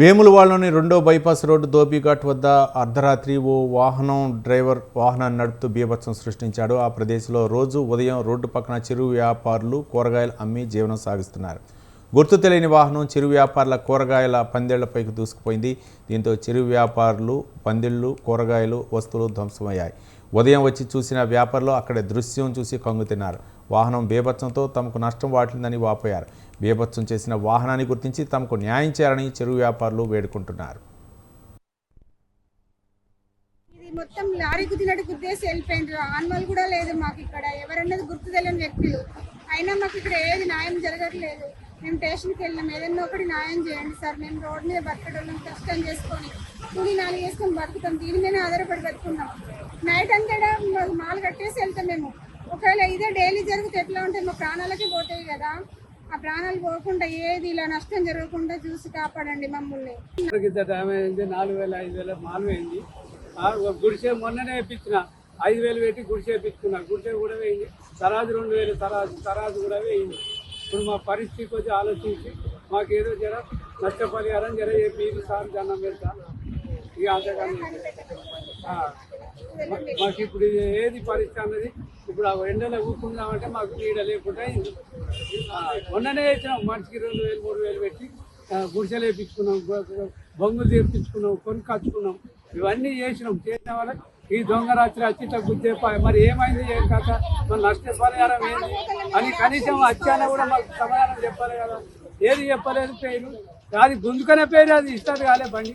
వేములవాడలోని రెండో bypass road dhobi ghat వద్ద అర్ధరాత్రి ఓ డ్రైవర్ వాహనాన్ని నడుపుతూ బీభత్సం సృష్టించాడు. ఆ ప్రదేశంలో రోజు ఉదయం రోడ్డు పక్కన చిరు వ్యాపారులు కూరగాయలు అమ్మి జీవనం సాగిస్తున్నారు. గుర్తు తెలియని వాహనం చిరు వ్యాపారుల కూరగాయల పందిళ్లపైకి దూసుకుపోయింది. దీంతో చిరు వ్యాపారులు పందిళ్లు కూరగాయలు వస్తువులు ధ్వంసమయ్యాయి. ఉదయం వచ్చి చూసిన వ్యాపారులు అక్కడి దృశ్యం చూసి కంగుతిన్నారు. వాహనం బీభత్సంతో తమకు నష్టం వాటిల్లిందని వాపోయారు. బీభత్సం చేసిన వాహనాన్ని గుర్తించి తమకు న్యాయం చేయాలని చెరువు వ్యాపారులు వేడుకుంటున్నారు. ఇది మొత్తం లారీ గుద్దినట్టు గుద్దేసి వెళ్ళిపోయింది. ఆన్మల్ కూడా లేదు మాకు ఇక్కడ, ఎవరన్నది గుర్తు తెలియని వ్యక్తులు. అయినా మాకు ఇక్కడ ఏది న్యాయం జరగట్లేదు. మేము స్టేషన్కి వెళ్ళినాం, ఏదన్నా ఒకటి న్యాయం చేయండి సార్. మేము రోడ్ మీద బతకడం కష్టం చేసుకొని కూలి నాలుగు వేసుకొని బతుకుతాం, దీని మీద ఆధారపడి బతుకున్నాం. నైట్ అంతా మాలు కట్టేసి వెళ్తాం మేము. ఒకవేళ ఇదే డైలీ జరిగితే ఎట్లా ఉంటుంది, మా ప్రాణాలకి పోతాయి కదా. ఆ ప్రాణాలు పోకుండా ఏది ఇలా నష్టం జరగకుండా చూసి కాపాడండి మమ్మల్ని. 4,000 5,000 మాలు అయింది. గుడిసె మొన్ననే వేయించిన 5,000 పెట్టి గుడిసె వేయించుకున్నా. గుడిసె కూడా వేయింది. తరాజు 2,000 తరాజు కూడా వేయింది. ఇప్పుడు మా పరిస్థితి కొంచెం ఆలోచించి మాకేదో జర నష్టపరిహారం జర చెప్పి సార్ జనం పెడతా. ఇక అంతేకాని మాకు ఇప్పుడు ఏది పరిస్థితి అన్నది. ఇప్పుడు ఆ ఎండలో కూర్చున్నామంటే మాకు నీడ లేకుండా అయింది. మొన్ననే వేసినాం, మనిషికి 2,000 3,000 పెట్టి గుడిసెలు వేయించుకున్నాం, బొంగులు తెప్పించుకున్నాం, కొనుక్కొచ్చుకున్నాం. ఇవన్నీ చేసినాం. చేసిన వాళ్ళకి ఈ దొంగ రాత్రి వచ్చి ఇట్లా గుర్తేపాయి. మరి ఏమైంది ఏం కథ, మన నష్టపరిహారం ఏంది అని కనీసం వచ్చానా కూడా మాకు సమాధానం చెప్పాలి కదా. ఏది చెప్పలేదు. పేరు అది గుంజుకునే పేరు, అది ఇస్తుంది కాలే బండి.